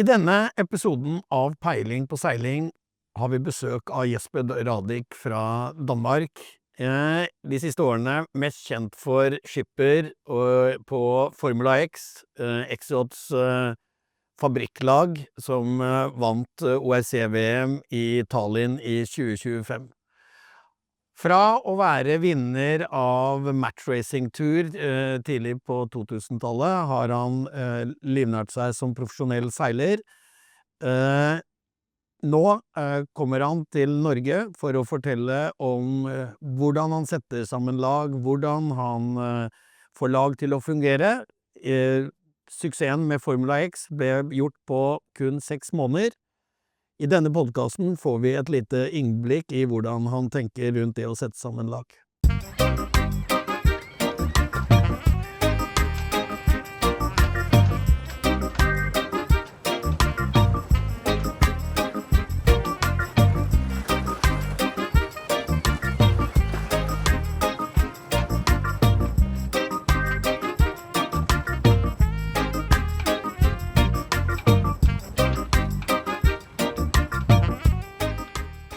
I denne episoden av Peiling på seiling har vi besøk av Jesper Radich fra Danmark. De siste årene mest kjent for skipper på Formula X, Exods fabrikklag som vant ORC-VM i Tallinn i 2025. Fra å være vinner av matchracing-tur tidlig på 2000-tallet har han livnært seg som profesjonell seiler. Nå kommer han til Norge for å fortelle om hvordan han setter sammen lag, hvordan han får lag til å fungere. Suksessen med Formula X ble gjort på kun 6 måneder. I denne podcasten får vi et lite innblikk i hvordan han tenker rundt det å sette sammen lag.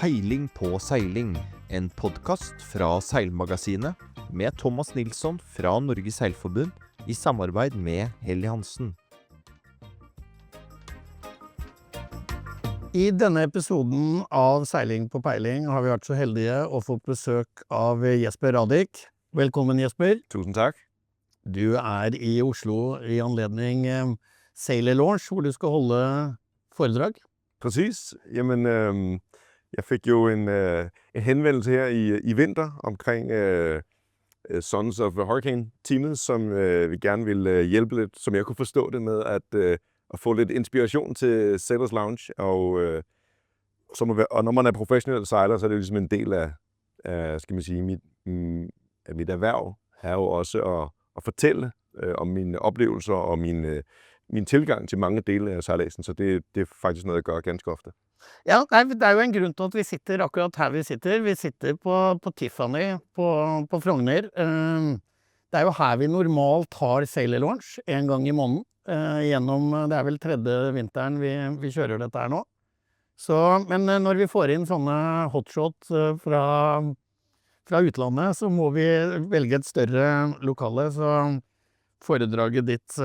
Peiling på seiling, en podcast fra Seilmagasinet med Thomas Nilsson fra Norges Seilforbund i samarbeid med Helly Hansen. I denne episoden av Seiling på Peiling har vi vært så heldige å få besøk av Jesper Radich. Velkommen Jesper. Tusen takk. Du i Oslo i anledning Sailor Launch, hvor du skal holde foredrag. Præcis. Jamen, jeg fik jo en henvendelse her i vinter omkring Sons of Hurricane-teamet, som vi gerne ville hjælpe lidt, som jeg kunne forstå det med, at få lidt inspiration til Sailors Lounge. Og når man er professionel sejler, så er det jo ligesom en del af skal man sige, mit erhverv er jo også at fortælle om mine oplevelser og min tilgang til mange dele af sejladsen, så det er faktisk noget, jeg gør ganske ofte. Ja, det jo en grunn til at vi sitter akkurat her vi sitter. Vi sitter på Tiffany på Frogner. Det jo her vi normalt har Sailor Launch en gang i måneden. Det vel tredje vinteren vi kjører dette her nå. Men når vi får inn sånne hotshot fra utlandet, så må vi velge et større lokale. Så foredraget ditt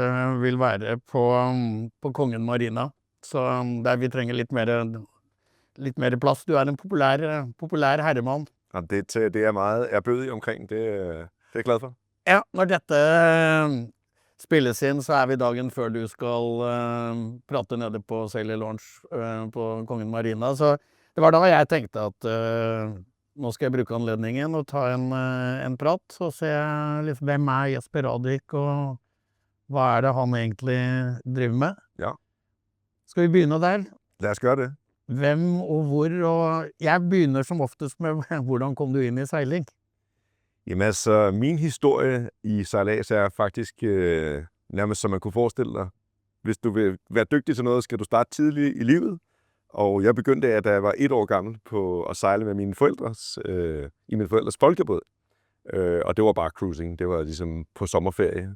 vil være på Kongen Marina. Så der vi trenger litt mer plass. Du en populær herremann. Ja, det meget ærbødig omkring, det er jeg glad for. Ja, når dette spilles inn, så vi dagen før du skal prate nede på Sailor Launch på Kongen Marina. Så det var da jeg tenkte at nå skal jeg bruke anledningen og ta en prat, og se liksom, hvem Jesper Radich, og hva det han egentlig driver med. Ja. Skal vi begynne der? Lad os gøre det. Hvem og hvor, og jeg begynner som oftest med, hvordan kom du inn i seiling? Jamen altså, min historie i sejlads faktisk nærmest som man kunne forestille dig. Hvis du vil være dygtig til noget, skal du starte tidligt i livet. Og jeg begyndte, da jeg var 1 år gammel, på at sejle med mine forældres, i min forældres folkebåd. Og det var bare cruising. Det var ligesom på sommerferie.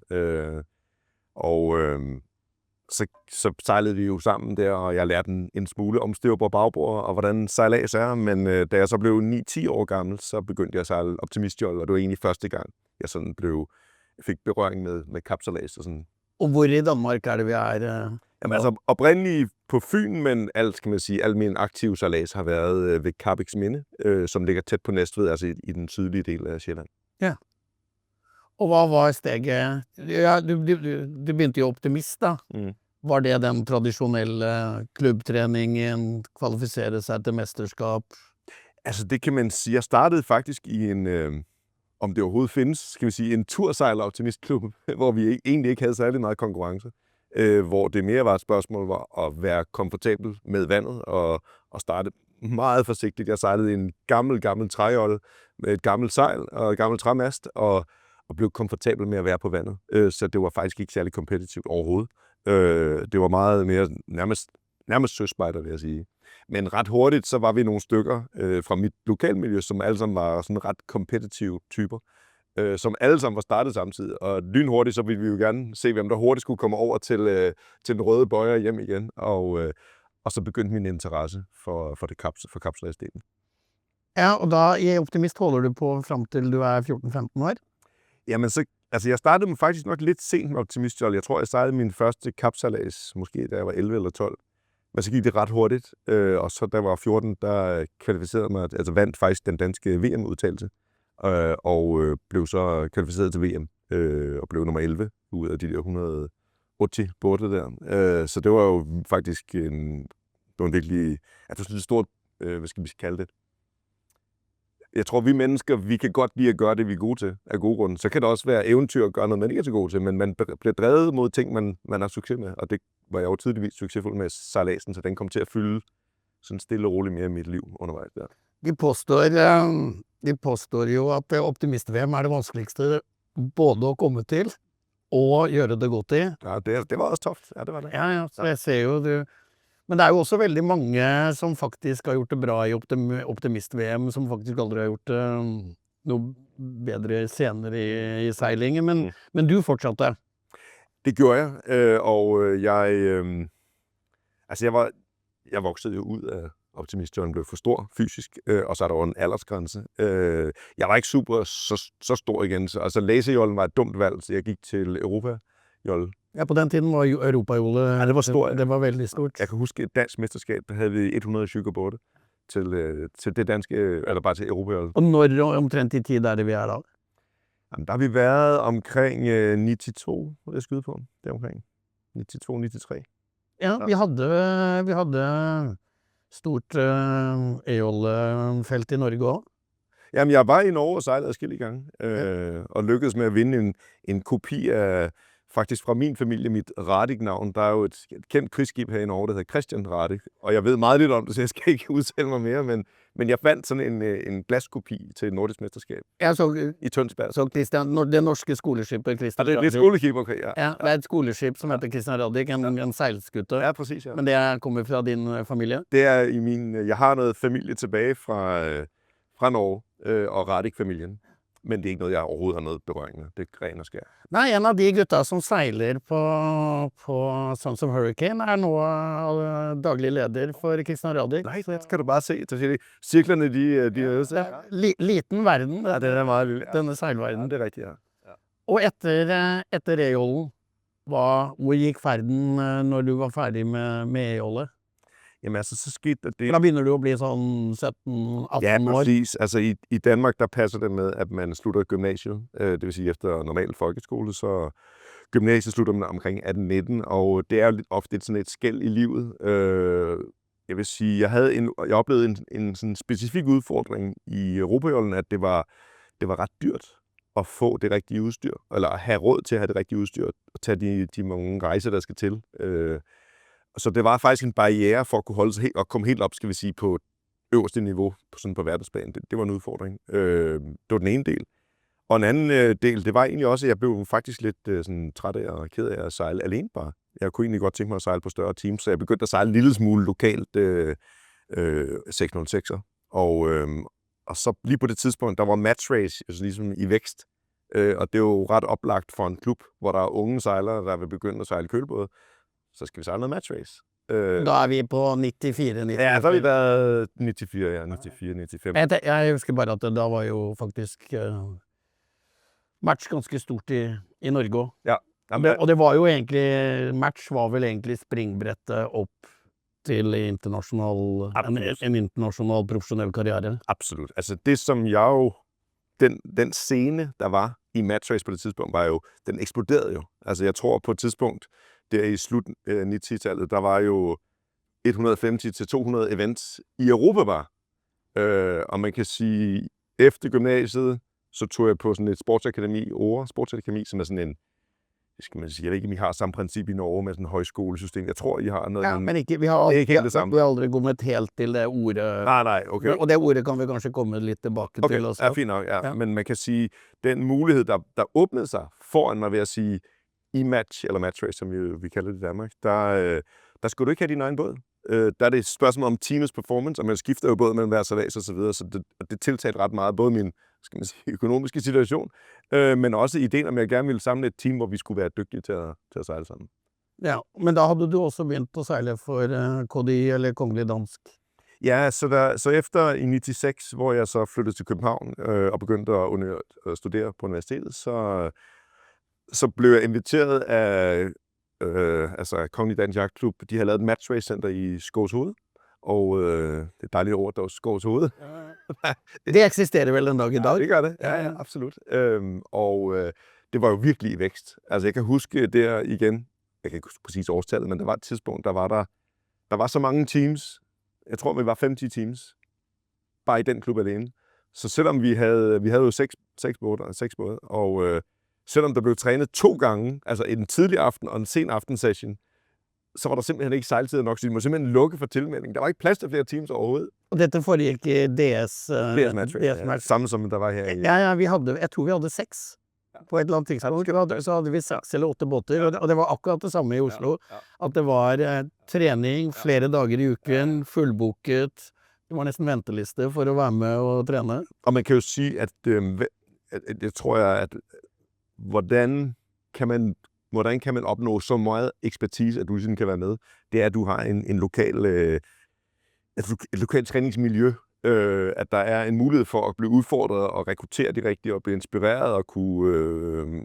Så sejlede vi jo sammen der, og jeg lærte en smule om styrbord og bagbord, og hvordan sejlads men da jeg så blev 9-10 år gammel, så begyndte jeg at sejle optimistjolle, og det var egentlig første gang, jeg sådan fik berøring med kapsejlads og sådan. Og hvor i Danmark det vi Jamen altså oprindeligt på Fyn, men alt, kan man sige, al min aktive sejlads har været ved Karrebæksminde, som ligger tæt på Næstved, altså i den sydlige del af Sjælland. Ja. Og hva var steget? Ja, du begynte jo optimist da. Var det den tradisjonelle klubbtreningen, kvalifisere seg til mesterskap? Altså det kan man sige. Jeg startede faktisk i en, om det overhovedet findes, skal vi sige, en tursejler-optimistklub, hvor vi egentlig ikke havde særlig meget konkurrence. Hvor det mere var et spørgsmål var at være komfortabel med vandet og starte meget forsigtigt. Jeg sejlede i en gammel træjolle med et gammelt sejl og et gammelt træmast og blev komfortabel med at være på vandet. Så det var faktisk ikke særlig kompetitivt overhovedet. Det var meget mere nærmest søspejder, vil jeg sige. Men ret hurtigt, så var vi nogle stykker fra mit lokalmiljø, som alle sammen var sådan ret kompetitive typer. som alle sammen var startet samtidig. Og lynhurtigt, så ville vi jo gerne se, hvem der hurtigt skulle komme over til den røde bøjer hjem igen. Og så begyndte min interesse for kapsejladsdelen. Ja, og da i Optimist holder du på frem til du er 14-15 år? Jamen, jeg startede faktisk nok lidt sent med Optimist. Jeg tror, jeg startede min første kapsejlads, måske da jeg var 11 eller 12. Men så gik det ret hurtigt, og så da jeg var 14, der kvalificerede mig, altså vandt faktisk den danske VM-udtagelse, og blev så kvalificeret til VM, og blev nummer 11 ud af de der 180 både der. Så det var jo faktisk en virkelig, altså sådan et stort, hvad skal vi kalde det? Jeg tror, vi mennesker, vi kan godt lide at gøre det, vi er gode til, af gode grunde. Så kan det også være eventyr at gøre noget, man ikke er så god til, men man bliver drevet mod ting, man har succes med, og det var jeg jo tydeligvis succesfuld med sejladsen, så den kom til at fylde sådan stille og roligt mere i mit liv undervejs der. De påstår jo at Optimist-VM er det vanskeligste både å komme til og gjøre det godt i. Ja, det var også toft. Ja, det var det. Ja, så jeg ser jo du. Men det er jo også veldig mange som faktisk har gjort det bra i Optimist-VM, som faktisk aldri har gjort noe bedre senere i seilingen, men du fortsatte. Det gjorde jeg, og jeg voksede jo ud af Optimist-jobben, blev for stor fysisk, og så er der jo en aldersgrænse. Jeg var ikke super så stor igen, så læsejollen var et dumt valg, så jeg gik til Europa-jolle. Ja, på den tiden var jo Europajolle, ja, det var stort. Det var veldig stort. Jeg kan huske et dansk mesterskab, der havde vi 100 cykelbåde til det danske, eller bare til Europajolle. Og når omtrent i tid er det vi er da? Jamen, der har vi været omkring 92, hvor jeg skyder på. Det er omkring 92-93. Ja, vi hadde stort e-jollefelt i Norge også. Jamen, jeg var i Norge og sejlede adskillige gange, og lykkedes med at vinde en kopi af, faktisk fra min familie, mit Radik-navn. Der er jo et kendt krigsskib her i Norge, der hedder Christian Radik, og jeg ved meget lidt om det, så jeg skal ikke udtale mig mere, men jeg fandt sådan en glaskopi til et nordisk mesterskab i Tønsberg. Så Christian, det norske skoleskipet Christian Radik. Ja, det er et skoleskib, okay, ja. Ja, det er et skoleskip som heter Christian Radik, en seilskutte. Ja, præcis, ja. Men det kommer fra din familie? Det er jeg har noget familie tilbage fra Norge og Radik-familien. Men det er ikke noget, jeg overhovedet har noget berøring med. Det er ren og skær. Nej, en av de gutta som seiler på sånn som Hurricane, er nå daglig leder for Christian Radik. Nej, det skal du bare se. Cirklerne, de er liten verden, ja, det er meget lille. Ja. Denne seilverden. Ja, det er rigtigt, ja. Og etter e-jollen, hvor gikk ferden når du var ferdig med e-jollet? Jamen altså, så skete det. Da begynder du at blive sådan 17-18 år. Ja, præcis. Altså i Danmark, der passer det med, at man slutter gymnasiet. Det vil sige, efter normal folkeskole, så gymnasiet slutter man omkring 18-19, og det er jo ofte sådan et skel i livet. Jeg vil sige, jeg oplevede en sådan specifik udfordring i Europajollen, at det var ret dyrt at få det rigtige udstyr, eller at have råd til at have det rigtige udstyr, og tage de mange rejser, der skal til. Så det var faktisk en barriere for at kunne holde sig helt og komme helt op, skal vi sige, på øverste niveau på verdensplan. Det var en udfordring. Det var den ene del. Og en anden del, det var egentlig også, at jeg blev faktisk lidt sådan træt af og ked af at sejle alene bare. Jeg kunne egentlig godt tænke mig at sejle på større teams, så jeg begyndte at sejle en lille smule lokalt 606'er. Og så lige på det tidspunkt, der var match race altså ligesom i vækst. Og det er jo ret oplagt for en klub, hvor der er unge sejlere, der vil begynde at sejle kølbåde. Så skal vi sejle noget match race. Da er vi på 94-95. Ja, så har vi været 94-95. Jeg husker bare at det da var jo faktisk match ganske stort i Norge også. Ja. Og det var jo egentlig, match var vel egentlig springbrettet opp til en international professionel karriere. Absolut. Altså det som jeg jo, den scene, der var i match race på det tidspunkt, var jo, den eksploderede jo. Altså jeg tror på et tidspunkt, der i slut 90-tallet, der var jo 150-200 events i Europa bare. Og man kan sige, efter gymnasiet, så tog jeg på sådan et sportsakademi, sportsakademi, som er sådan en, skal man sige, jeg ved ikke, om I har samme princip i Norge med sådan en højskolesystem. Jeg tror, I har noget. Ja, men ikke, vi har aldrig kommet helt til det ordet. Nej, okay. Og det ordet kan vi kanskje komme lidt tilbage til også. Ja, fint nok, ja. Men man kan sige, den mulighed, der åbnede sig foran mig ved at sige, i match, eller match race, som vi kalder det i Danmark, der skulle du ikke have din egen båd. Der er det et spørgsmål om teamets performance, og man skifter jo både mellem hver sejlads og så videre, så det tiltalte ret meget, både min skal man sige, økonomiske situation, men også ideen om, at jeg gerne ville samle et team, hvor vi skulle være dygtige til at sejle sammen. Ja, men da hadde du også begynt å seile for KDI, eller Kongelig Dansk? Ja, så efter i 96, hvor jeg så flyttede til København og begyndte at studere på universitetet, så blev jeg inviteret af Kongelig Dansk Yachtklub. De har lavet et matchrace-center i Skovshoved, og det er et dejligt ord, der er Skovshoved. Det eksisterer vel en dag i dag? Ja, det gør det. Ja, absolut. Det var jo virkelig i vækst. Altså, jeg kan huske der igen, jeg kan ikke huske præcis årstallet, men der var et tidspunkt, der var så mange teams. Jeg tror, vi var 50 teams, bare i den klub alene. Så selvom vi havde jo seks både, og selvom der blev trænet 2 gange, altså en tidlig aften og en sen aftensession, så var der simpelthen ikke sejltider nok, så de må simpelthen lukke for tilmelding. Der var ikke plads til flere teams overhovedet. Og dette foregikk i DS match. Samme som der var her i... Ja, jeg tror vi hadde 6 på et eller annet tidspunkt. Så hadde vi 6 eller 8 båter, og det var akkurat det samme i Oslo. At det var trening flere dager i uken, fullbooket. Det var nesten venteliste for å være med og trene. Og man kan jo sige, at jeg tror, at hvordan kan man opnå så meget ekspertise, at du sådan kan være med? Det er, at du har en et lokalt træningsmiljø, at der er en mulighed for at blive udfordret og rekruttere de rigtige og blive inspireret og kunne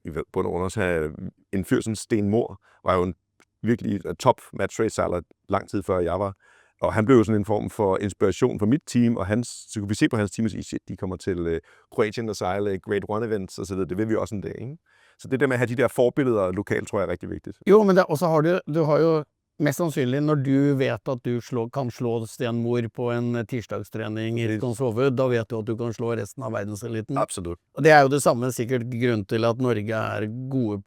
i bund og grund også have en fyr som Sten Mor, var jo en virkelig top matchrace-sejler lang tid før jeg var. Og han blev jo sådan en form for inspiration for mit team, og så kunne vi se på hans team og sige, shit, de kommer til Kroatien og sejle Great One Events og så videre. Det vil vi også en dag, ikke? Så det der med at have de der forbilleder lokalt, tror jeg er rigtig vigtigt. Jo, men også har du har jo mest sannsynlig, når du vet at du kan slå Sten Mor på en tirsdagstrening i Skovshoved, da vet du at du kan slå resten av verdenseliten. Absolut. Og det er jo det samme sikkert grunn til at Norge er gode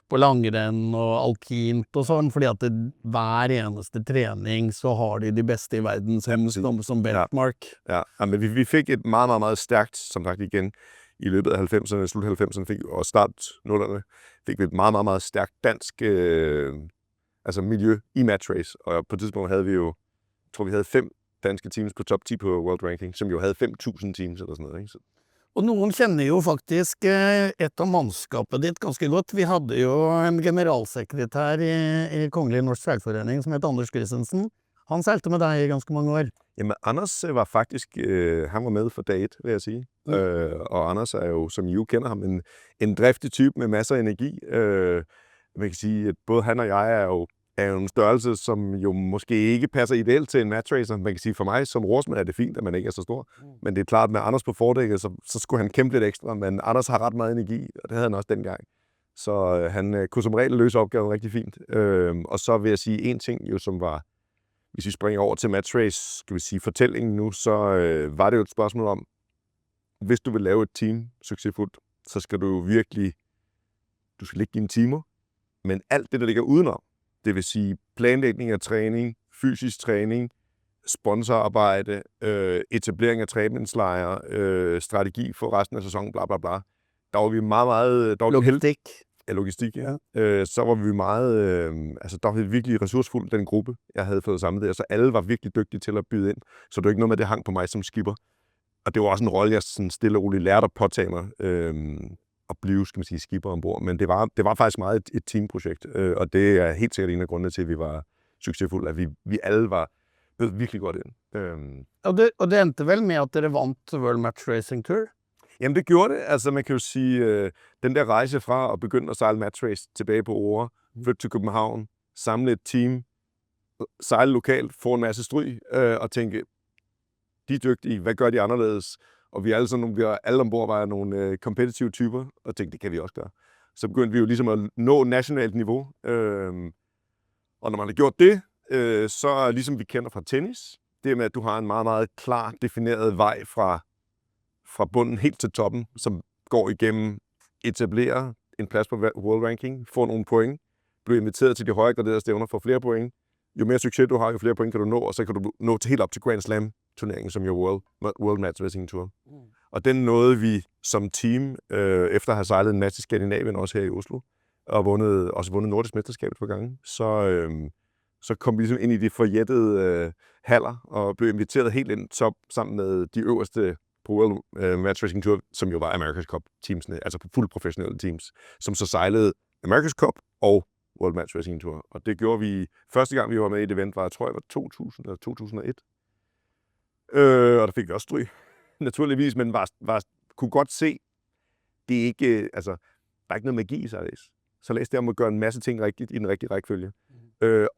på langrenn og alpint og sånn, fordi at hver eneste trening så har de beste i verden som benchmark. Ja, men vi fik et meget, meget, meget stærkt, som sagt igen, i løbet af 90'erne, slut 90'erne og start 0'erne, fik vi et meget, meget, meget stærkt dansk miljø i matchrace. Og på et tidspunkt havde vi jo, jeg tror vi havde 5 danske teams på top 10 på World Ranking, som jo havde 5.000 teams eller sådan noget, ikke? Så. Og noen kjenner jo faktisk et av mannskapet ditt ganske godt. Vi hadde jo en generalsekretær i Kongelig Norsk Seilforening som het Anders Christensen. Han seilte med deg i ganske mange år. Jamen, Anders var faktisk, han var med for dag 1, vil jeg sige. Og Anders er jo, som I jo kender ham, en driftig type med masser af energi. Man kan sige, at både han og jeg er jo en størrelse, som jo måske ikke passer ideelt til en matchracer. Man kan sige, for mig som rorsmand er det fint, at man ikke er så stor. Men det er klart, at med Anders på fordækket, så skulle han kæmpe lidt ekstra. Men Anders har ret meget energi, og det havde han også dengang. Så han kunne som regel løse opgaven rigtig fint. Og så vil jeg sige en ting, jo, som var, hvis vi springer over til matchrace, skal vi sige fortællingen nu, så var det jo et spørgsmål om, hvis du vil lave et team succesfuldt, så skal du jo virkelig, du skal lægge dine timer, men alt det, der ligger udenom, det vil sige planlægning af træning, fysisk træning, sponsorarbejde, etablering af træningslejre, strategi for resten af sæsonen, bla bla bla. Der var vi meget... Logistik. Ja, logistik, ja. Så var vi meget... der var vi virkelig ressourcefuld, den gruppe, jeg havde fået samlet der. Så alle var virkelig dygtige til at byde ind. Så det var ikke noget med, det hang på mig som skipper. Og det var også en rolle, jeg sådan stille og roligt lærte at påtage mig. At blive, skal man sige, skipper ombord. Men det var faktisk meget et teamprojekt. Og det er helt sikkert en af grundene til, at vi var succesfulde. At vi alle var virkelig godt ind. Og det endte vel med, at dere vandt World Match Racing Tour? Jamen det gjorde det. Altså man kan jo sige, den der rejse fra at begynde at sejle matchrace tilbage på Åre, flytte til København, samle et team, sejle lokalt, få en masse stryg og tænke, de er dygtige, hvad gør de anderledes? Og vi alle ombord var nogle competitive typer, og tænkte, det kan vi også gøre. Så begyndte vi jo ligesom at nå nationalt niveau. Og når man har gjort det, så ligesom vi kender fra tennis, det med, at du har en meget, meget klar defineret vej fra bunden helt til toppen, som går igennem etablere en plads på World Ranking, få nogle point, blive inviteret til de højere graderede stævner, få flere point. Jo mere succes du har, jo flere point kan du nå, og så kan du nå helt op til Grand Slam-turneringen, som jo World Match Racing Tour. Og den nåede vi som team, efter at have sejlet en match i Skandinavien, også her i Oslo, og vundet nordisk mesterskab et par gange. Så kom vi ligesom ind i de forjættede haller, og blev inviteret helt ind top sammen med de øverste på World Match Racing Tour, som jo var America's Cup teamsene, altså på fuldt professionelle teams, som så sejlede America's Cup og World Match Racing Tour. Og det gjorde vi, første gang vi var med i et event, var, tror jeg, var 2000 eller 2001. Og der fik vi også stryg, naturligvis, men kunne godt se, det er ikke, altså, der er ikke noget magi i sejlads. Så læste jeg om at gøre en masse ting rigtigt i den rigtige rækkefølge.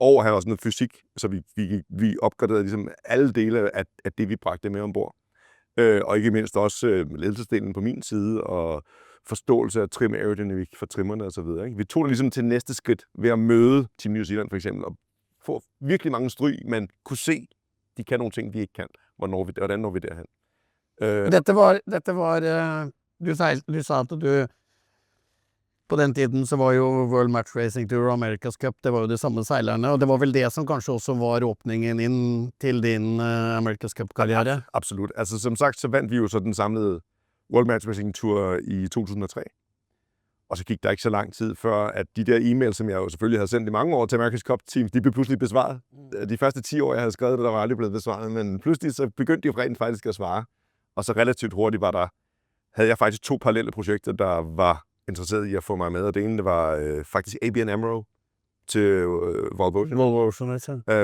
Og have også noget fysik, så vi opgraderede ligesom alle dele af det, vi bragte med ombord. Og ikke mindst også ledelsesdelen på min side, og forståelse af trim aerodynamik for trimmerne og så videre. Ikke? Vi tog det ligesom til næste skridt ved at møde Team New Zealand for eksempel, og få virkelig mange stryg, men kunne se, de kan nogle ting, vi ikke kan. Hvordan når vi derhen? Dette var du sa at du på den tiden så var jo World Match Racing Tour og America's Cup, det var jo de samme seilerne, og det var vel det som kanskje også var åpningen inn til din America's Cup-karriere? Absolut. Altså som sagt, så vandt vi jo så den samlede World Match Racing Tour i 2003. Og så gik der ikke så lang tid før, at de der e-mails, som jeg jo selvfølgelig havde sendt i mange år til America's Cup Team, de blev pludselig besvaret. De første 10 år, jeg havde skrevet det, der var aldrig blevet besvaret, men pludselig så begyndte de rent faktisk at svare. Og så relativt hurtigt havde jeg faktisk 2 parallelle projekter, der var interesseret i at få mig med, og det ene var faktisk ABN AMRO til Volvo,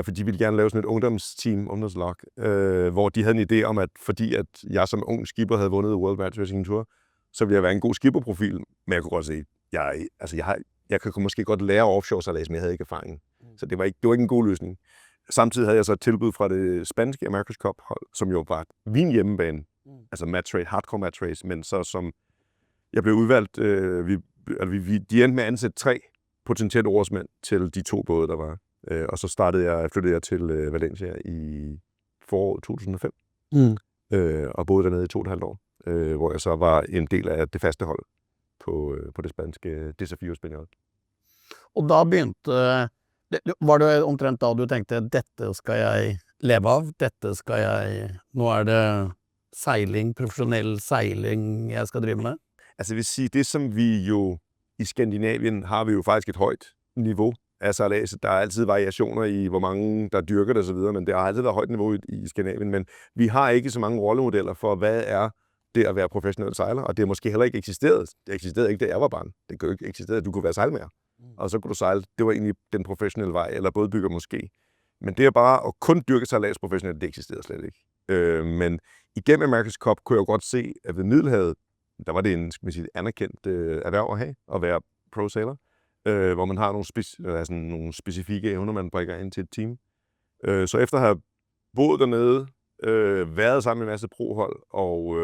for de ville gerne lave sådan et ungdomslag, hvor de havde en idé om, at fordi at jeg som ung skipper havde vundet World Match Racing Tour, så ville jeg være en god skipperprofil, men jeg kunne godt se, jeg kan måske godt lære offshore-sejlads, men jeg havde ikke erfaring. Så det var ikke en god løsning. Samtidig havde jeg så et tilbud fra det spanske America's Cup hold, som jo var min hjemmebane, altså match race, hardcore match race, men så som jeg blev udvalgt, de endte med at ansætte 3 potentielle årsmænd til de 2 både, der var. Og så flyttede jeg til Valencia i foråret 2005, og boede dernede i 2,5 år, hvor jeg så var en del af det faste hold på det spanske Desafío Español. Og da begynte, var det omtrent da du tenkte, dette skal jeg leve av, nå det seiling, professionell seiling jeg skal drive med? Altså jeg vil sige, det som vi jo i Skandinavien har vi jo faktisk et højt niveau af sejlads. Der er altid variationer i, hvor mange der dyrker det osv., men det har altid været højt niveau i Skandinavien. Men vi har ikke så mange rollemodeller for, hvad er det at være professionel sejler, og det har måske heller ikke eksisteret. Det eksisterede ikke, da jeg var barn. Det kunne ikke eksistere, at du kunne være sejlmager. Og så kunne du sejle. Det var egentlig den professionelle vej, eller bådbygger måske. Men det er bare at kun dyrke sejlads professionelt, det eksisterede slet ikke. Men igennem America's Cup kunne jeg jo godt se, at ved Middelhavet, der var det en anerkendt erhverv at have, at være pro-sailor, hvor man har nogle specifikke evner, man brækker ind til et team. Så efter at have boet dernede, været sammen med en masse pro-hold, og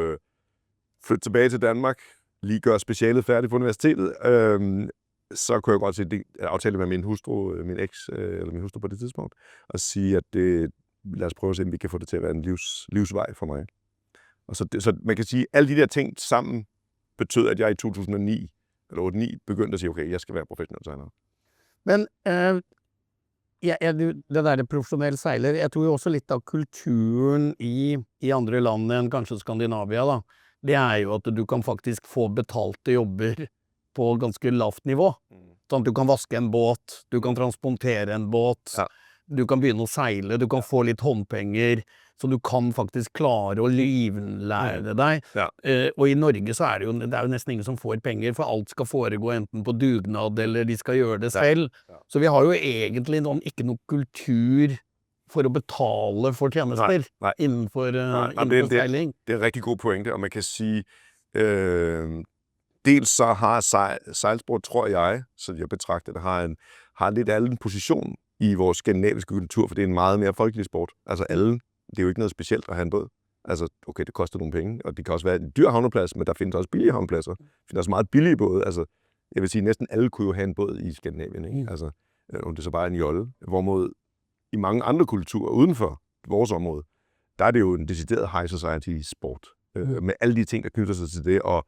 flyttet tilbage til Danmark, lige gøre specialet færdigt på universitetet, så kunne jeg godt se det, aftale med min hustru, min hustru på det tidspunkt, og sige, at lad os prøve at se, om vi kan få det til at være en livsvej for mig. Og så man kan sige, at alle de der ting sammen betød, at jeg i 2009 eller 2008 begyndte at sige, okay, jeg skal være professionel sejler. Men det der professionell seiler, jeg tror jo også litt av kulturen i andre land enn kanskje Skandinavia da, det jo at du kan faktisk få betalte jobber på ganske lavt nivå. Sånn at du kan vaske en båt, du kan transportere en båt, du kan begynne å seile, du kan få litt håndpenger, så du kan faktisk klare å livlære deg. Og i Norge så det jo nesten ingen som får penger, for alt skal foregå enten på dugnad, eller de skal gjøre det selv. Så vi har jo egentlig ikke noe kultur for å betale for tjenester innenfor seiling. Det en rigtig god pointe, og man kan sige, dels så har sejlsport, tror jeg, så jeg betragter det, har lidt anden position i vores skandinaviske kultur, for det en meget mere folkelig sport. Altså alle, det jo ikke noget specielt at have en båd. Altså, okay, det koster nogle penge, og det kan også være en dyr havneplads, men der findes også billige havnepladser. Der findes også meget billige både. Altså, jeg vil sige, næsten alle kunne jo have en båd i Skandinavien, ikke? Altså, om det så bare en jolle. Hvorimod i mange andre kulturer uden for vores område, der det jo en decideret high society sport. Med alle de ting, der knytter sig til det, og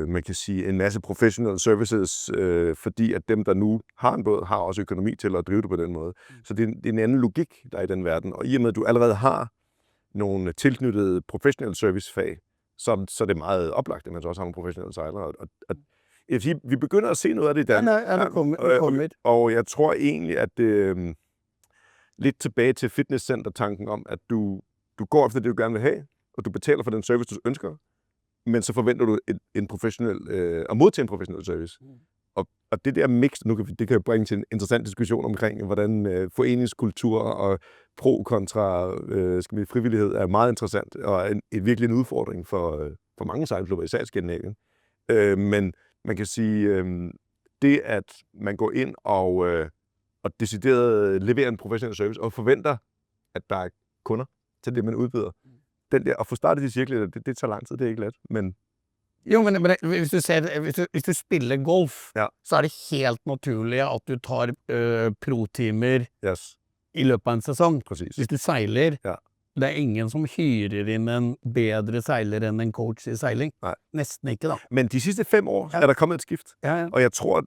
man kan sige en masse professional services, fordi at dem, der nu har en båd, har også økonomi til at drive det på den måde. Så det er en anden logik, der i den verden. Og i og med, at du allerede har nogle tilknyttede professional servicefag, så er det meget oplagt, at man så også har nogle professionelle sejlere. Og jeg vil sige, vi begynder at se noget af det i Danmark. Og jeg tror egentlig, at lidt tilbage til fitnesscenter-tanken om, at du går efter det, du gerne vil have, og du betaler for den service, du ønsker, men så forventer du en professionel, at modtage en professionel service. Og det der mix, det kan jo bringe til en interessant diskussion omkring, hvordan foreningskultur og pro-kontra frivillighed er meget interessant, og virkelig en udfordring for mange sejlklubber, især i Skandinavien. Men man kan sige, det at man går ind og decideret leverer en professionel service, og forventer, at der er kunder til det, man udbyder. Den der, at få startet de cirkler, det tager lang tid, det er ikke let, men... Jo, men hvis du spiller golf, så er det helt naturligt, at du tar pro-timer i løpet av en sæson. Præcis. Hvis du sejler, det er ingen som hyrer inn en bedre sejler end en coach i sejling. Nej. Næsten ikke, da. Men de sidste 5 år er der kommet et skift. Ja. Og jeg tror,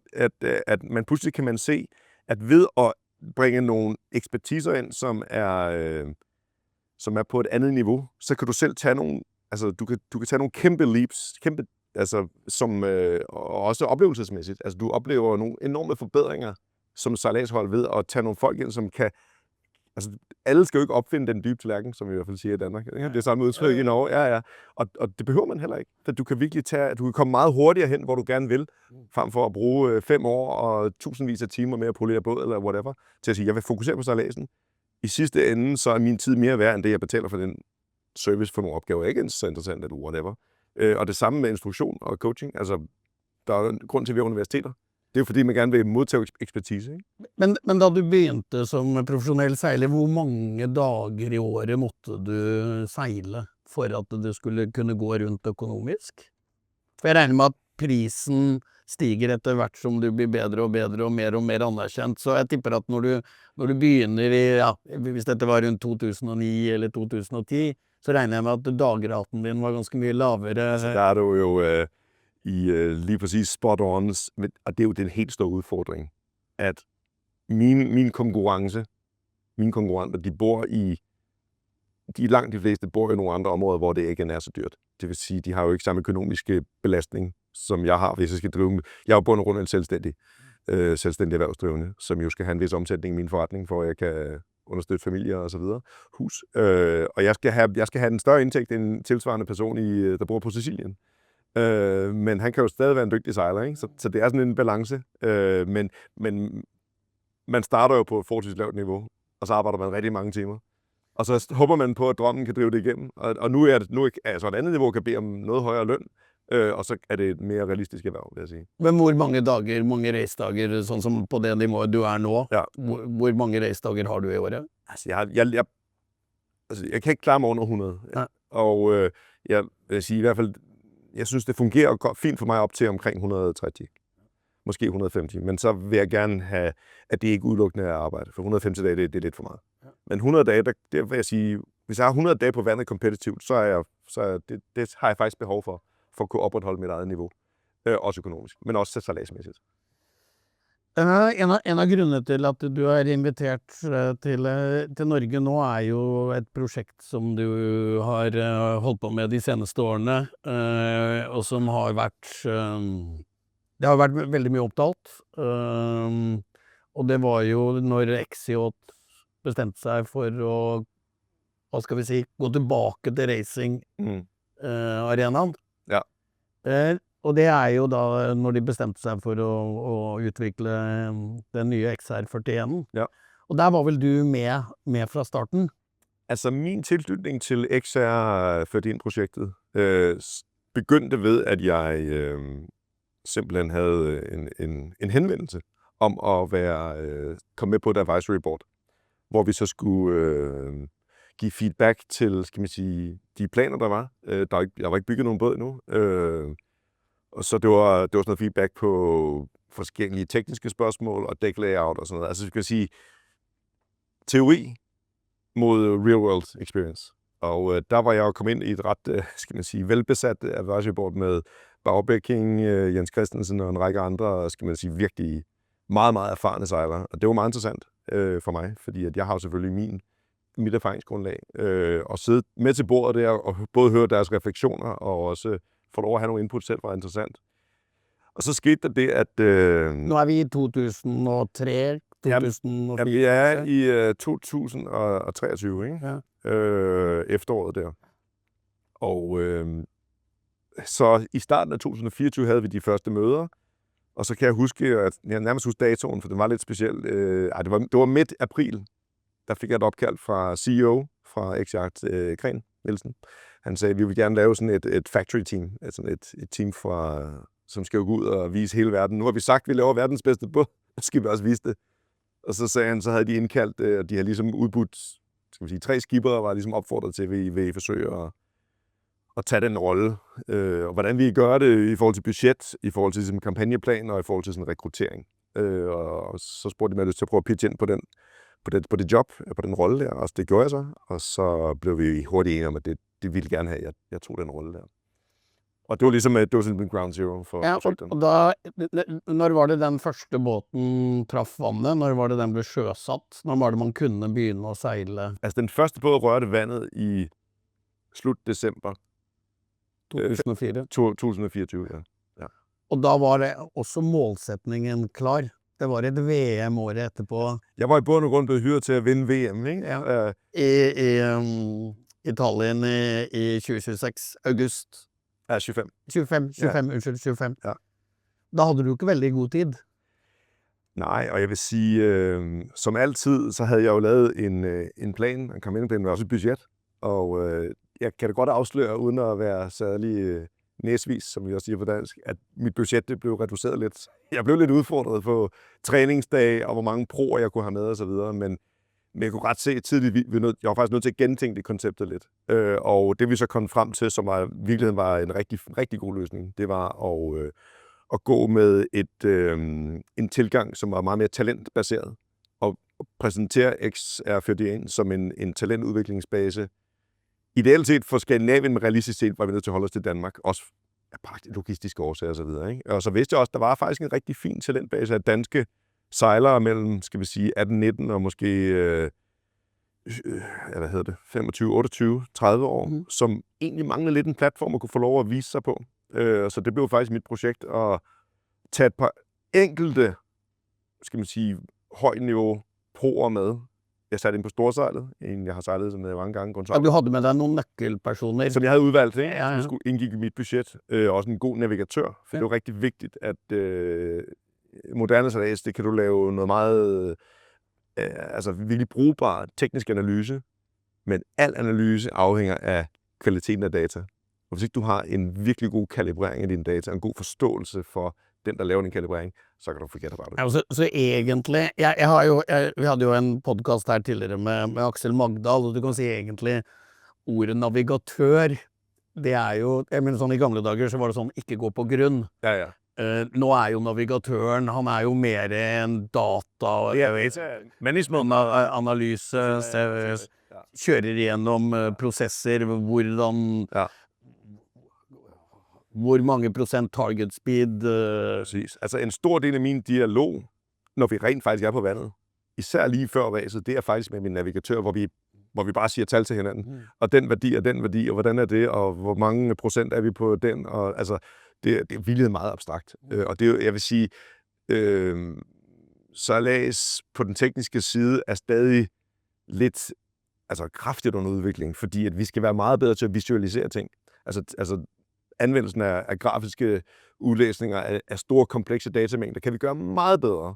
at man pludselig kan man se, at ved at bringe nogle ekspertiser ind, som er på et andet niveau, så kan du selv tage nogle, altså du kan tage nogle kæmpe leaps, som også oplevelsesmæssigt. Altså du oplever nogle enorme forbedringer som sejladshold ved at tage nogle folk ind, som kan, altså alle skal jo ikke opfinde den dybe tallerken, som vi i hvert fald siger i Danmark. Det er samme udtryk i Norge. Ja. Og det behøver man heller ikke. For du kan virkelig du kan komme meget hurtigere hen, hvor du gerne vil, frem for at bruge 5 år og tusindvis af timer med at polere båd eller whatever, til at sige, jeg vil fokusere på sejladsen. I sidste ende, så er min tid mere værd, end det, jeg betaler for den service for nogle opgaver. Ikke så interessant, eller whatever. Og det samme med instruktion og coaching. Altså, der er en grund til, at vi har universiteter. Det er jo fordi, man gerne vil modtage ekspertise. Ikke? Men da du begynte som professionel sejler, hvor mange dager i året måtte du sejle for at det skulle kunne gå rundt økonomisk? For jeg regner med at prisen stiger etter hvert som du blir bedre og bedre og mer anerkjent. Så jeg tipper at når du begynner i, hvis dette var rundt 2009 eller 2010, så regner jeg med at dagraten din var ganske mye lavere. Så der er du jo lige præcis spot on, og det er jo den helt store udfordring, at mine konkurrenter, langt de fleste bor i nogle andre områder, hvor det ikke er så dyrt. Det vil sige, de har jo ikke samme økonomiske belastning, som jeg har, hvis jeg skal drive. Jeg er jo bundet rundt en selvstændig erhvervsdrivende, som jo skal have en vis omsætning i min forretning, for at jeg kan understøtte familier og så videre, hus. Og jeg skal have en større indtægt end en tilsvarende person, der bor på Sicilien. Men han kan jo stadig være en dygtig sejler, ikke? Så det er sådan en balance. Men man starter jo på et forholdsvis lavt niveau, og så arbejder man rigtig mange timer. Og så håber man på, at drømmen kan drive det igennem. Og nu er et andet niveau, kan bede om noget højere løn, og så er det et mere realistisk erhverv, vil jeg sige. Men hvor mange racedager, sådan som på det niveau, du er nu, hvor mange racedager har du i året? Altså, jeg kan ikke klare mig under 100. Ja. Og jeg vil sige i hvert fald, jeg synes, det fungerer fint for mig op til omkring 130. Måske 150, men så vil jeg gerne have, at det ikke udelukkende er arbejde. For 150 dage, det er lidt for meget. Ja. Men 100 dage, der vil jeg sige, hvis jeg har 100 dage på vandet kompetitivt, så det har jeg faktisk behov for at kunne opretholde mit eget niveau. Også økonomisk, men også sejladsmæssigt. En av grunnene til at du er invitert til Norge nå er jo et projekt som du har holdt på med de seneste årene, og som har vært det har vært veldig mye omtalt, og det var jo når XJ bestemte seg for å, hva skal vi si, gå tilbake til racing-arenaen. Ja. Og det er jo da når de bestemte seg for å utvikle den nye XR41. Ja. Og der var vel du med fra starten? Altså min tilknytning til XR41-projektet begyndte ved, at jeg simpelthen havde en henvendelse om at komme med på et advisory board, hvor vi så skulle give feedback til, skal man sige, de planer, der var. Der var ikke bygget nogen båd endnu. Og så det var sådan noget feedback på forskellige tekniske spørgsmål og deck layout og sådan noget. Altså, skal jeg sige, teori mod real world experience. Og der var jeg jo kommet ind i et ret, skal man sige, velbesat advisory board med Baubæking, Jens Christensen og en række andre, skal man sige, virkelig meget, meget erfarne sejlere. Og det var meget interessant for mig, fordi at jeg har jo selvfølgelig mit erfaringsgrundlag. Og sidde med til bordet der og både høre deres refleksioner og også få lov at have nogle input selv, var interessant. Og så skete der det, at... Nu er vi i 2003, 2004. Jamen, vi er i 2023, ikke? Ja. Efteråret der. Og så i starten af 2024 havde vi de første møder, og så kan jeg huske, at jeg nærmest huske datoen, for den var lidt speciel. Det var midt april, der fik jeg et opkald fra CEO fra X-Yacht, Gren Nielsen. Han sagde, at vi vil gerne lave sådan et factory team, altså et team, som skal gå ud og vise hele verden. Nu har vi sagt, at vi laver verdens bedste båd, så skal vi også vise det. Og så sagde han, så havde de indkaldt, og de havde ligesom udbudt, skal vi sige, 3 skippere, og var ligesom opfordret til, at vi forsøge at tage den rolle. Og hvordan vi gør det i forhold til budget, i forhold til sådan, kampagneplan og i forhold til sådan, rekruttering. Og så spurgte de mig lyst til at prøve at pitche ind på det job, på den rolle der. Og det gjorde jeg så. Og så blev vi hurtigt enige om, at det ville gerne have, at jeg tog den rolle der. Og det var ligesom en ground zero for projekterne. Og da, når var det den første båten traff vandet? Når var det den ble sjøsatt? Når var det man kunne begynne at sejle? Altså den første båd rørte vandet i slut december 2004. 2024, ja. Og da var det også målsætningen klar. Det var et VM året etterpå. Jeg var i bund og grund blevet hyret til at vinde VM, ikke? Ja. I Italien i 2026, august. Ja, 25. 25. Ja. Da havde du ikke veldig god tid. Nej, og jeg vil sige, som altid, så havde jeg jo lavet en plan, en kampagneplan, men også et budget. Og jeg kan da godt afsløre, uden at være særlig næsvis, som vi også siger på dansk, at mit budget det blev reduceret lidt. Jeg blev lidt udfordret på træningsdage, og hvor mange proer jeg kunne have med osv., men jeg kunne ret se tidligt, jeg var faktisk nødt til at gentænke det konceptet lidt. Og det vi så kom frem til, som virkeligheden var en rigtig god løsning, det var at gå med en tilgang, som var meget mere talentbaseret, og præsentere XR41 som en talentudviklingsbase. Ideelt set for Skandinavien, men realistisk set var vi nødt til at holde os til Danmark, også af logistiske årsager og så videre. Ikke? Og så vidste jeg også, der var faktisk en rigtig fin talentbase af danske sejlere mellem, skal vi sige, 18-19 og måske 25, 28, 30 år, som egentlig manglede lidt en platform at kunne få lov at vise sig på. Så det blev faktisk mit projekt at tage et par enkelte, skal man sige, højt niveau proer med. Jeg satte ind på storsejlet, en jeg har sejlet med mange gange. Og du havde med dig nogle nøkkelpersoner? Som jeg havde udvalgt, ikke? Ja. Som skulle indgik i mit budget. Også en god navigatør, for det er jo rigtig vigtigt, at moderne sejlads, det kan du lave noget meget, virkelig brugbar teknisk analyse, men al analyse afhænger af kvaliteten af data. Og hvis ikke du har en virkelig god kalibrering af dine data, en god forståelse for den, der laver din kalibrering, så kan du forget about it. Ja, så egentlig, vi havde jo en podcast her tidligere med Aksel Magdal, og du kan si egentlig, ordet navigatør, det jo, jeg mener sånn i gamle dager så var det sånn, ikke gå på grunn. Ja. Nå jo navigatøren, han jo mer en data, management, analyse, kjører gjennom prosesser, hvordan, hvor mange procent target speed. Præcis. Altså en stor del af min dialog, når vi rent faktisk på vandet, især lige før ræset, det faktisk med min navigatør, hvor vi bare siger tal til hinanden. Og den værdi, og hvordan det, og hvor mange procent vi på den, og altså det virkelig meget abstrakt. Og det jeg vil sige, sejlads på den tekniske side stadig lidt kraftigt under udvikling, fordi at vi skal være meget bedre til at visualisere ting. Altså anvendelsen af grafiske udlæsninger af store, komplekse datamængder kan vi gøre meget bedre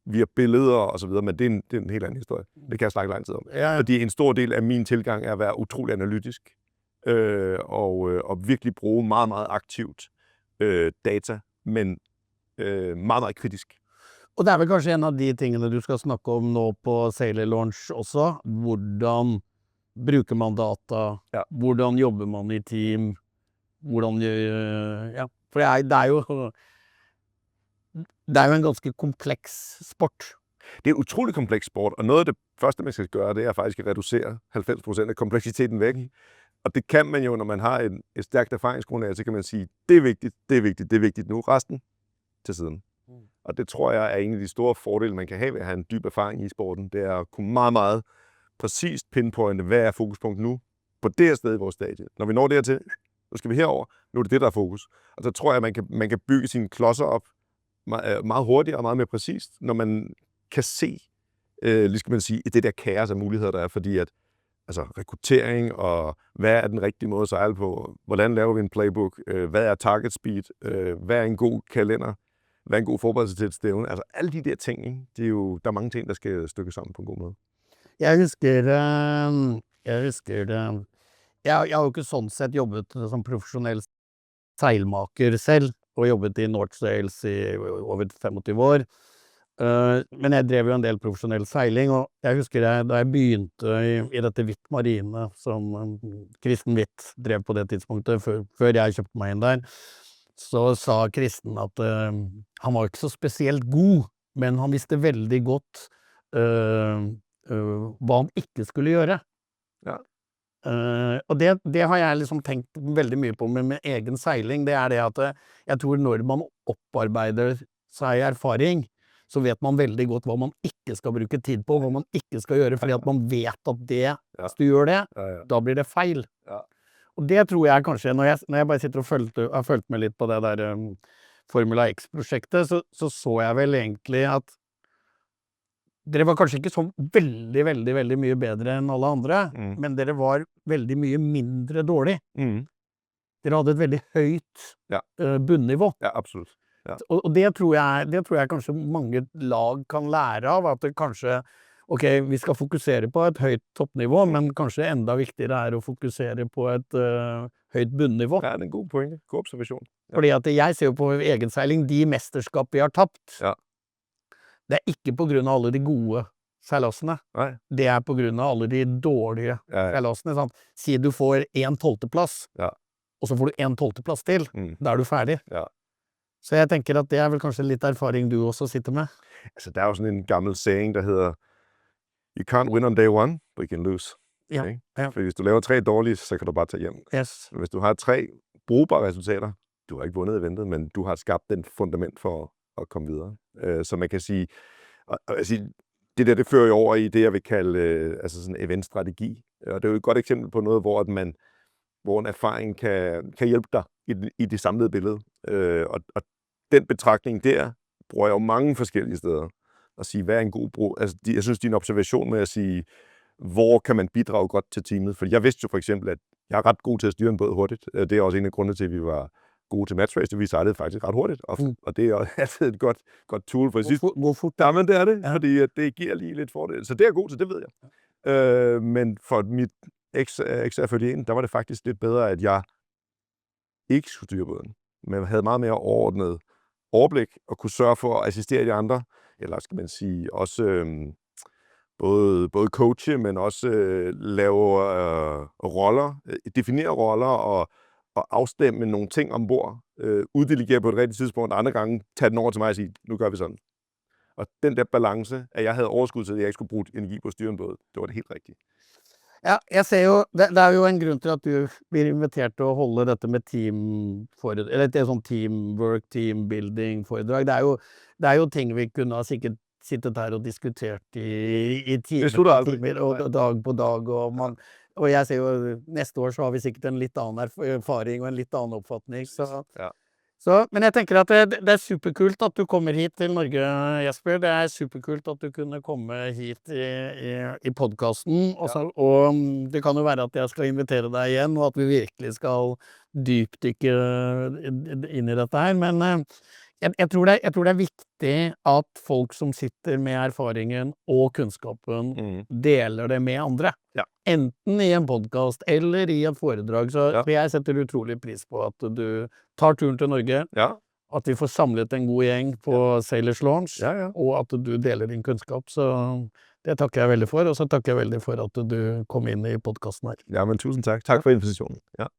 via billeder og så videre, men det er en helt anden historie. Det kan jeg snakke lang tid om. Ja. Fordi en stor del af min tilgang at være utrolig analytisk og virkelig bruge meget, meget aktivt data, men meget, meget kritisk. Og det vel kanskje en av de tingene du skal snakke om nå på Sailor Launch også. Hvordan bruker man data? Ja. Hvordan jobber man i team? Hvordan for det jo en ganske kompleks sport. Det en utrolig kompleks sport, og noget af det første, man skal gøre, det faktisk at reducere 90% af kompleksiteten væk. Og det kan man jo, når man har et stærkt erfaringsgrundlag, så kan man sige, det er vigtigt nu, resten til siden. Og det tror jeg en af de store fordele, man kan have ved at have en dyb erfaring i sporten, det at kunne meget, meget præcist pinpointe, hvad fokuspunkt nu på det her sted i vores stadie. Når vi når dertil, så skal vi herover. Nu er det der er fokus. Og så tror jeg, at man kan bygge sine klodser op meget hurtigere og meget mere præcist, når man kan se, lige skal man sige, det der kaos af muligheder, der fordi at altså rekruttering, og hvad er den rigtige måde at sejle på? Hvordan laver vi en playbook? Hvad er target speed? Hvad er en god kalender? Hvad er en god forberedelse til et stævne? Altså alle de der ting, ikke? Det er jo, der er mange ting, der skal stykkes sammen på en god måde. Jeg husker det. Jeg har jo ikke sånn sett jobbet som profesjonell seilmaker selv, og jobbet i North Sails i over 25 år. Men jeg drev jo en del profesjonell seiling, og jeg husker da jeg begynte i dette Hvitt Marine, som Kristen Hvitt drev på det tidspunktet, før jeg kjøpte meg inn der, så sa Kristen at han var ikke så spesielt god, men han visste veldig godt hva han ikke skulle gjøre. Ja. Og det har jeg liksom tenkt veldig mye på med egen seiling, det det at jeg tror når man opparbeider seg erfaring, så vet man veldig godt hva man ikke skal bruke tid på, hva man ikke skal gjøre, fordi at man vet at hvis du gjør det, da blir det feil. Ja. Og det tror jeg kanskje, når jeg bare sitter og har følt med litt på det der Formula X-prosjektet, så jeg vel egentlig at dere var kanskje ikke så veldig mye bedre enn alle andre, men dere var veldig mye mindre dårlig. Dere hadde et veldig høyt bunnivå. Ja, absolutt. Ja. Og det tror jeg kanskje mange lag kan lære av, at det kanskje, ok, vi skal fokusere på et høyt toppnivå, men kanskje enda viktigere å fokusere på et høyt bunnivå. Ja, det en god pointe, god observasjon. Ja. Fordi at jeg ser jo på egenseiling, de mesterskap vi har tapt, det ikke på grunn av alle de gode seilassene. Nei. Det på grunn av alle de dårlige seilassene. Sant? Si du får 1 12.-plass, og så får du 1 12.-plass til, da du ferdig. Ja. Så jeg tenker at det vel kanskje litt erfaring du også sitter med. Altså, der jo sådan en gammel saying, der hedder, you can't win on day one, but you can lose. Ja. Okay? Ja. For hvis du laver 3 dårlige, så kan du bare tage hjem. Yes. Hvis du har 3 brugbare resultater, du har ikke vundet eventet, men du har skabt den fundament for at komme videre. Så man kan sige, det der, det fører jo over i det, jeg vil kalde altså sådan eventstrategi. Og det er jo et godt eksempel på noget, hvor en erfaring kan hjælpe dig i det samlede billede. Og den betragtning der bruger jeg jo mange forskellige steder. At sige, hvad en god brug? Altså, jeg synes, din observation med at sige, hvor kan man bidrage godt til teamet? For jeg vidste jo for eksempel, at jeg ret god til at styre en båd hurtigt. Det er også en af grundene til, at vi var gode til matchrace, vi sejlede faktisk ret hurtigt, og det er altid et godt tool for sidst. Hvorfor? Ja, men det det, fordi det giver lige lidt fordel. Så det er god til, det ved jeg. Men for mit XR41, der var det faktisk lidt bedre, at jeg ikke skulle styre båden, men havde meget mere overordnet overblik, og kunne sørge for at assistere de andre, eller skal man sige, også både coache, men også lave roller, definere roller, og afstemme nogle ting ombord, uddelegere på et rigtigt tidspunkt, og andre gange tage den over til mig og sige, nu gør vi sådan. Og den der balance, at jeg havde overskud til, at jeg ikke skulle bruge energi på at styre en båd, det var det helt rigtige. Ja, jeg ser jo, det jo en grunn til at du blir invitert til å holde dette med eller det sånn teamwork, teambuilding-foredrag. Det jo ting vi kunne ha sikkert sittet her og diskutert i timer og dag på dag, og jeg ser jo, neste år så har vi sikkert en litt annen erfaring og en litt annen oppfatning, men jeg tenker at det superkult at du kommer hit til Norge, Jesper. Det superkult at du kunne komme hit i podcasten, og det kan jo være at jeg skal invitere deg igjen, og at vi virkelig skal dypdykke inn i dette her, men jeg tror det viktig at folk som sitter med erfaringen og kunnskapen deler det med andre. Ja. Enten i en podcast eller i et foredrag, så jeg setter utrolig pris på at du tar turen til Norge, at vi får samlet en god gjeng på Sailors Launch, og at du deler din kunnskap, så det takker jeg veldig for, og så takker jeg veldig for at du kom inn i podcasten her. Ja, men tusen takk. Takk for invitasjonen. Ja.